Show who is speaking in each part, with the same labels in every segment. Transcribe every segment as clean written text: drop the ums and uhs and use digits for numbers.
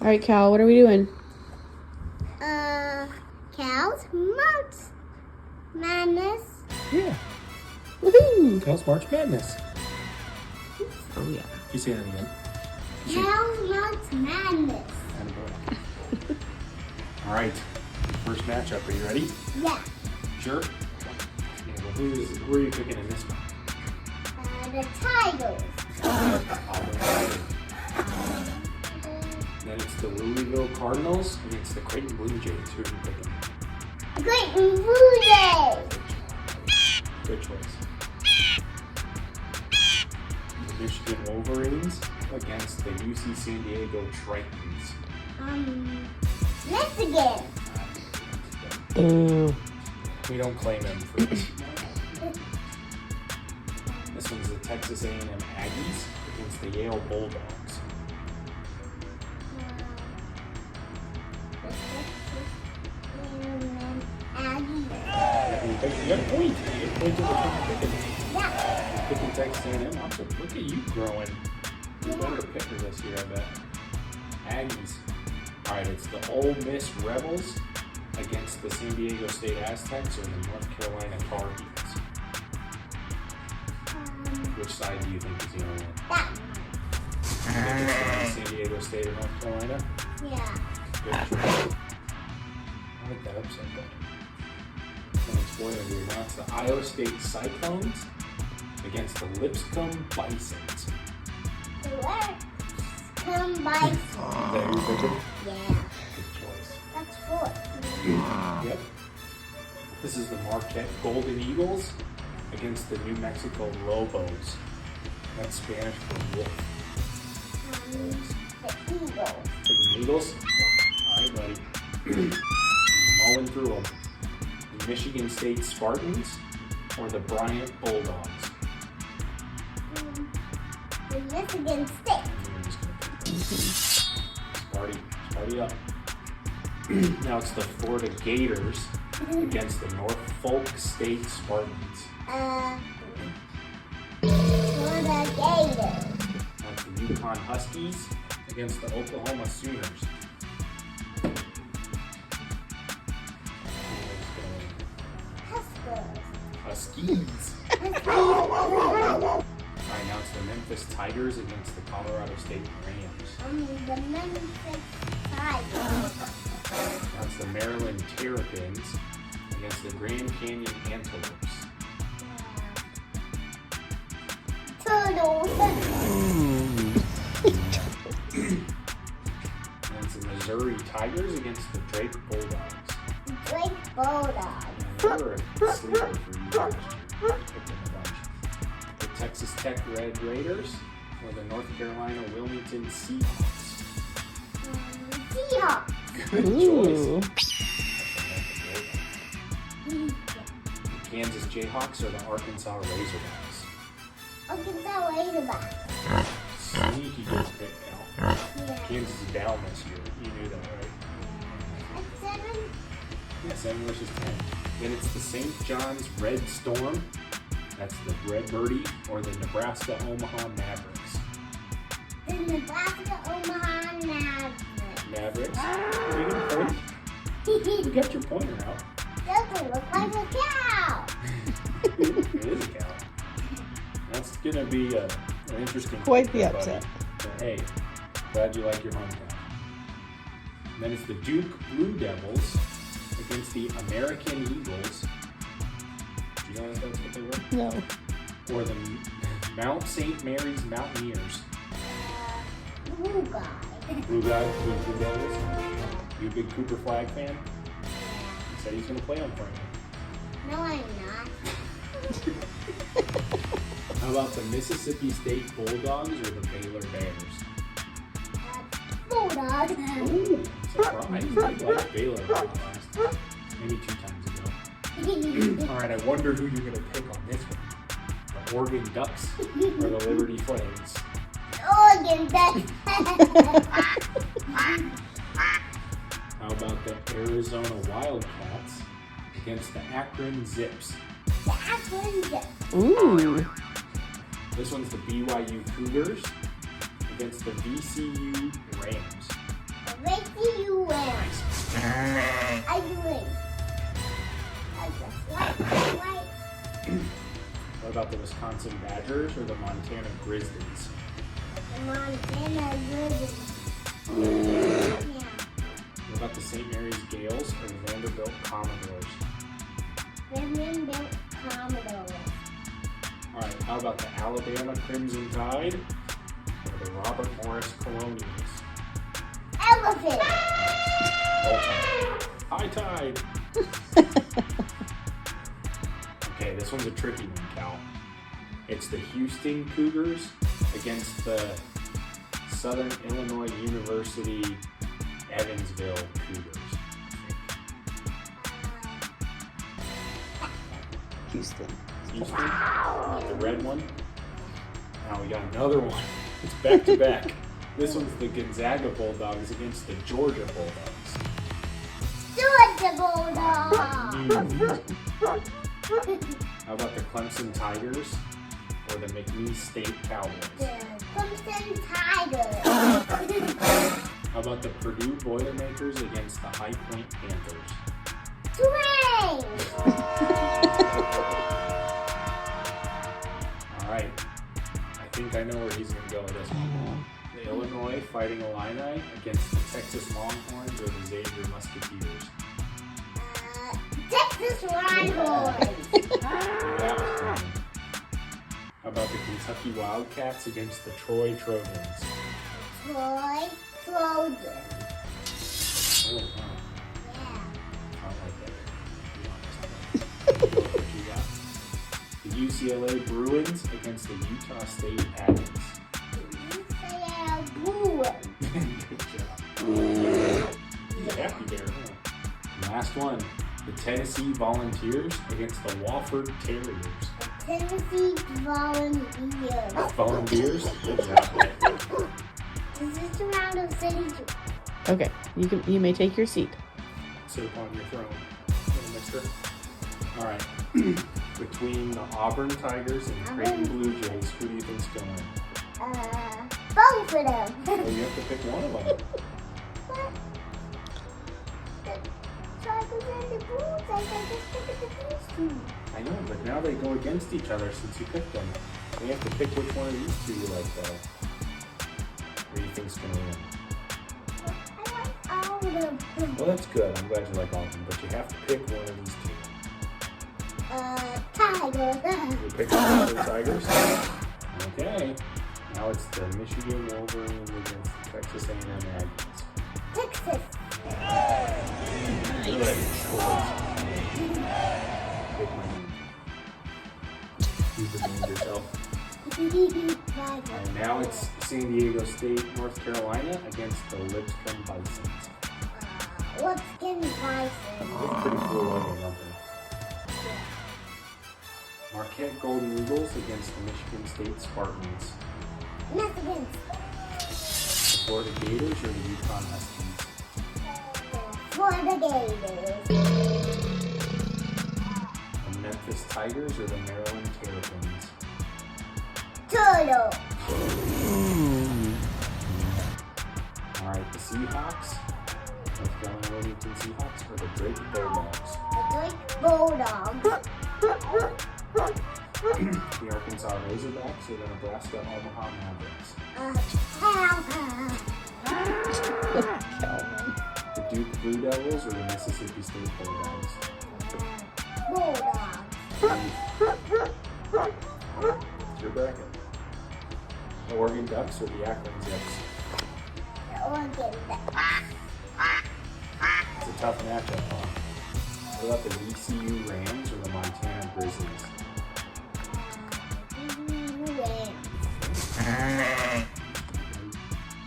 Speaker 1: All right, Cal, what are we doing?
Speaker 2: Cal's March Madness.
Speaker 3: Yeah.
Speaker 1: Woohoo!
Speaker 3: Cal's March Madness.
Speaker 1: Oh, yeah.
Speaker 3: You say that again.
Speaker 2: Cal's March Madness.
Speaker 3: Attaboy. All right. First matchup. Are you ready?
Speaker 2: Yeah.
Speaker 3: Sure. Yeah, well, who are you picking in this one?
Speaker 2: The Tigers.
Speaker 3: Then it's the Louisville Cardinals against the Creighton Blue Jays. Who are you picking?
Speaker 2: Creighton Blue Jays.
Speaker 3: Good choice. The Michigan Wolverines against the UC San Diego Tritons.
Speaker 2: Michigan.
Speaker 1: Boo.
Speaker 3: We don't claim them for this. This one's the Texas A&M Aggies against the Yale Bulldogs. You got a point. You get a point to the top picking.
Speaker 2: Yeah.
Speaker 3: You're picking Texas A&M. Also, look at you growing. You better picker this year, I bet. Aggies. All right, it's the Ole Miss Rebels against the San Diego State Aztecs or the North Carolina Tar Heels. Which side do you think is going to win?
Speaker 2: That.
Speaker 3: You think it's San Diego State or North Carolina?
Speaker 2: Yeah.
Speaker 3: Good choice. I like that upset though. And it's spoiler here. Now it's the Iowa State Cyclones against the Lipscomb Bisons.
Speaker 2: Let's come by.
Speaker 3: Is that your picking?
Speaker 2: Yeah.
Speaker 3: Good choice.
Speaker 2: That's 4.
Speaker 3: Yep. This is the Marquette Golden Eagles against the New Mexico Lobos. That's Spanish for wolf.
Speaker 2: The Eagles.
Speaker 3: Picking Eagles? All right, buddy. Mulling through them. The Michigan State Spartans or the Bryant Bulldogs?
Speaker 2: The Michigan State.
Speaker 3: Sparty up. Now it's the Florida Gators against the Norfolk State Spartans.
Speaker 2: Florida Gators.
Speaker 3: That's the Yukon Huskies against the Oklahoma Sooners. Huskies. Alright, now it's the Memphis Tigers against the Colorado State Rams.
Speaker 2: The Memphis Tigers.
Speaker 3: That's the Maryland Terrapins against the Grand Canyon Antelopes.
Speaker 2: Turtles.
Speaker 3: And it's the Missouri Tigers against the Drake Bulldogs.
Speaker 2: Drake Bulldogs.
Speaker 3: They were a sleeper for you guys. Picking a bunch. The Texas Tech Red Raiders or the North Carolina Wilmington Seahawks.
Speaker 2: Seahawks.
Speaker 3: Good
Speaker 1: Ooh.
Speaker 3: choice. The Kansas Jayhawks or the Arkansas Razorbacks.
Speaker 2: Arkansas Razorbacks.
Speaker 3: Sneaky good pick, Al.
Speaker 2: Yeah.
Speaker 3: Kansas is down this year. You knew that, right?
Speaker 2: At 7.
Speaker 3: Yeah, 7 versus 10. Then it's the St. John's Red Storm. That's the Red Birdie or the Nebraska Omaha Mavericks.
Speaker 2: The Nebraska Omaha
Speaker 3: Mavericks. Are you gonna point? You got your pointer out.
Speaker 2: Doesn't look like a cow.
Speaker 3: It is a cow. That's gonna be an interesting.
Speaker 1: Quite the
Speaker 3: pick, buddy.
Speaker 1: upset.
Speaker 3: But hey, glad you like your hometown. And then it's the Duke Blue Devils against the American Eagles. Do you know if that's what they were?
Speaker 1: No.
Speaker 3: Or the Mount St. Mary's Mountaineers.
Speaker 2: Blue guy.
Speaker 3: Blue Devils. You a big Cooper Flag fan? He said he's gonna play on for you.
Speaker 2: No, I'm not.
Speaker 3: How about the Mississippi State Bulldogs or the Baylor Bears?
Speaker 2: Bulldog.
Speaker 3: Ooh, surprise. I liked Baylor a lot last time. Maybe 2 times ago. All right, I wonder who you're going to pick on this one. The Oregon Ducks or the Liberty Flames?
Speaker 2: Oregon Ducks.
Speaker 3: How about the Arizona Wildcats against the Akron Zips?
Speaker 2: The Akron Zips.
Speaker 1: Ooh.
Speaker 3: This one's the BYU Cougars against the VCU Rams. about the Wisconsin Badgers or the Montana Grizzlies?
Speaker 2: Montana Grizzlies. Yeah.
Speaker 3: What about the St. Mary's Gales or the Vanderbilt Commodores?
Speaker 2: Vanderbilt Commodores.
Speaker 3: All right, how about the Alabama Crimson Tide or the Robert Morris Colonials?
Speaker 2: Elephant.
Speaker 3: High Tide. Okay, this one's a tricky one, Cal. It's the Houston Cougars against the Southern Illinois University Evansville Cougars.
Speaker 1: Houston.
Speaker 3: Houston, the red one. Now we got another one. It's back to back. This one's the Gonzaga Bulldogs against the Georgia Bulldogs.
Speaker 2: Georgia Bulldogs.
Speaker 3: How about the Clemson Tigers or the McNeese State Cowboys?
Speaker 2: The Clemson Tigers.
Speaker 3: How about the Purdue Boilermakers against the High Point Panthers?
Speaker 2: Twins.
Speaker 3: All right. I think I know where he's going to go with this one. The Illinois Fighting Illini against the Texas Longhorns or the Xavier Musketeers?
Speaker 2: Texas Longhorns.
Speaker 3: That was fun. How about the Kentucky Wildcats against the Troy Trojans?
Speaker 2: Troy Trojans.
Speaker 3: Oh, wow.
Speaker 2: Yeah.
Speaker 3: I like that. To be honest. What you got? The UCLA Bruins against the Utah State Aggies.
Speaker 2: UCLA Bruins.
Speaker 3: Good job. He's happy there, huh? Last one. The Tennessee Volunteers against the Wofford Terriers.
Speaker 2: Tennessee Volunteers.
Speaker 3: Volunteers? Good job.
Speaker 2: This is the round of city.
Speaker 1: Okay, you may take your seat.
Speaker 3: Sit upon your throne, little mister. All right. Between the Auburn Tigers and Creighton Blue Jays, who do you think's going to win?
Speaker 2: Both of them.
Speaker 3: Well, you have to pick one of them.
Speaker 2: What? The Tigers and the Blues. I just picked the Blues two.
Speaker 3: I know, but now they go against each other since you picked them. So you have to pick which one of these two you like better. Who do you think's going to win?
Speaker 2: I like all of them.
Speaker 3: Well, that's good. I'm glad you like all of them, but you have to pick one of these two.
Speaker 2: Tigers.
Speaker 3: You pick one of the Tigers? Okay. Now it's the Michigan Wolverines against the Texas A&M Aggies.
Speaker 2: Texas.
Speaker 3: Good choice. Pick my name. You've named yourself. And now it's San Diego State, North Carolina against the Lipscomb Bisons.
Speaker 2: What's in Bison?
Speaker 3: It's pretty cool looking, aren't they? Marquette Golden Eagles against the Michigan State Spartans.
Speaker 2: Michigan.
Speaker 3: The Florida Gators or the Yukon Huskies?
Speaker 2: Florida Gators.
Speaker 3: The Memphis Tigers or the Maryland Terrapins?
Speaker 2: Turtle.
Speaker 3: All right, the Seahawks, North Carolina Wilmington Seahawks or the Drake Bulldogs?
Speaker 2: The Drake Bulldogs.
Speaker 3: The Arkansas Razorbacks or the Nebraska Omaha Mavericks?
Speaker 1: Calvin.
Speaker 3: The Duke Blue Devils or the Mississippi State Bulldogs?
Speaker 2: Bulldogs.
Speaker 3: It's your bracket. The Oregon Ducks or the Akron Zips?
Speaker 2: The Oregon Ducks.
Speaker 3: It's a tough matchup, huh? What about the VCU Rams or the Montana Grizzlies?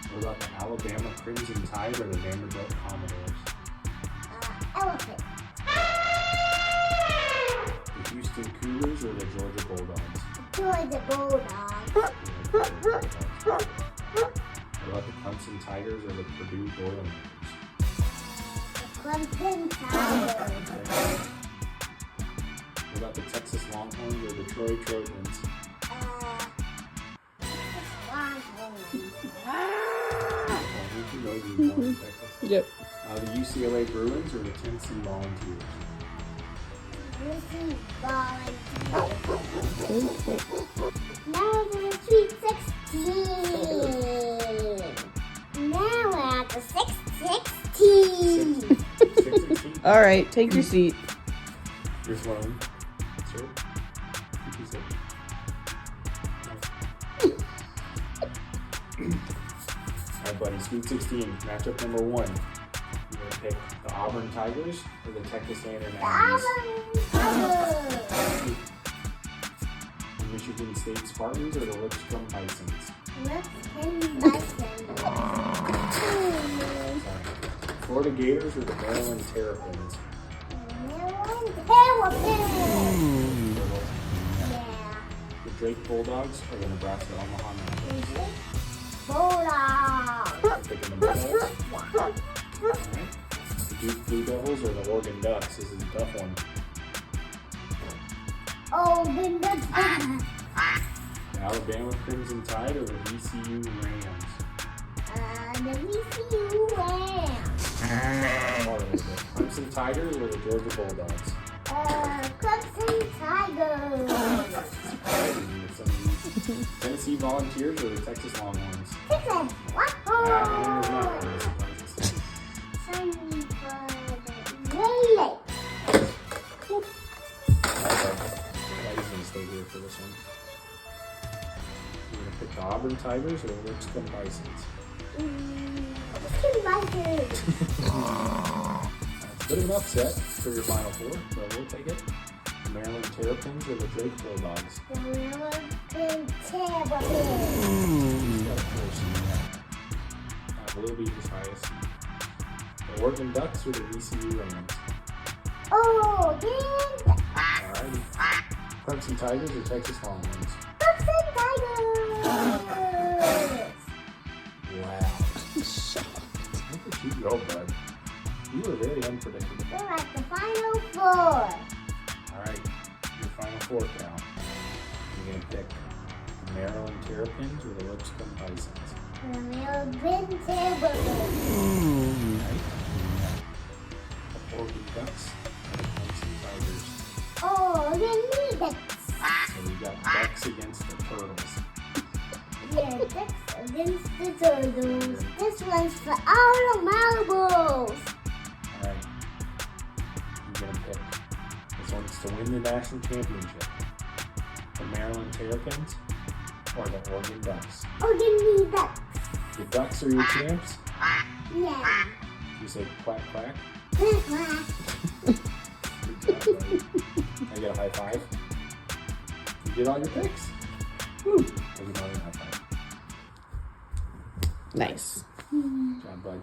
Speaker 3: What about the Alabama Crimson Tide or the Vanderbilt Commodores?
Speaker 2: Elephant.
Speaker 3: The Houston Cougars or the Georgia Bulldogs?
Speaker 2: Georgia Bulldogs.
Speaker 3: What about the Clemson Tigers or the Purdue Boilermakers?
Speaker 2: Clemson Tigers.
Speaker 3: What about the Texas Longhorns or the Troy Trojans? Who knows who's born in Texas?
Speaker 1: Yep.
Speaker 3: The UCLA Bruins or the Tennessee Volunteers?
Speaker 2: Let's see, volunteer.
Speaker 1: Okay.
Speaker 2: Now we're to the Sweet 16. Now we're at the 616.
Speaker 3: 616.
Speaker 1: All right, take your seat.
Speaker 3: You're slowing. Sir? You can sit. Alright, buddy. Sweet 16. Matchup number 1. You're going to pick the Auburn Tigers or the Texas A&M Aggies. The Michigan State Spartans or the Lipscomb Bisons. Sorry. Florida Gators or the Maryland Terrapins. The Drake Bulldogs or the Nebraska Omaha Mangoes. You're picking the Bulldogs. Alright. The Duke Blue Devils or the Oregon Ducks. This is a tough one. The Alabama Crimson Tide or the VCU Rams. Clemson Tigers or the Georgia Bulldogs.
Speaker 2: Clemson Tigers.
Speaker 3: Surprising with some of these. Tennessee Volunteers or the Texas Longhorns.
Speaker 2: Texas.
Speaker 3: That one is not really surprising.
Speaker 2: Sunny for the Lady.
Speaker 3: He's going to stay here for this one. You're going to pick the Auburn Tigers or the Lipscomb Bisons.
Speaker 2: Lipscomb Bisons.
Speaker 3: It's a bit of an upset for your final four, but we'll take it. The Maryland Terrapins or the Drake Bulldogs.
Speaker 2: The Maryland Terrapins.
Speaker 3: He's got a force in that. Blue Beat is highest. The Oregon Ducks or the VCU Rams.
Speaker 2: Oregon.
Speaker 3: Alrighty. Clemson Tigers or Texas Longhorns.
Speaker 2: Clemson Tigers.
Speaker 3: Wow. Look at you go, bud. You were very unpredictable.
Speaker 2: We're at the final four.
Speaker 3: Alright, your final four, Cal. You're going to pick the Maryland Terrapins or the Lipscomb Bisons.
Speaker 2: The Maryland Terrapins.
Speaker 3: Right? The Oregon Ducks and the Clemson Tigers.
Speaker 2: Oregon Ducks.
Speaker 3: So we got Ducks against the Turtles.
Speaker 2: Yeah, Ducks against the Turtles. This one's for all the marbles.
Speaker 3: Alright. You're going to pick. This one's to win the national championship. The Maryland Terrapins or the Oregon Ducks.
Speaker 2: Oregon Ducks.
Speaker 3: The Ducks are your champs.
Speaker 2: Yeah.
Speaker 3: You say quack quack.
Speaker 2: Quack, quack.
Speaker 3: Good job, buddy. I get a high five. You did all your picks. Woo. I'll give you a high five.
Speaker 1: Nice.
Speaker 3: Good job, bud.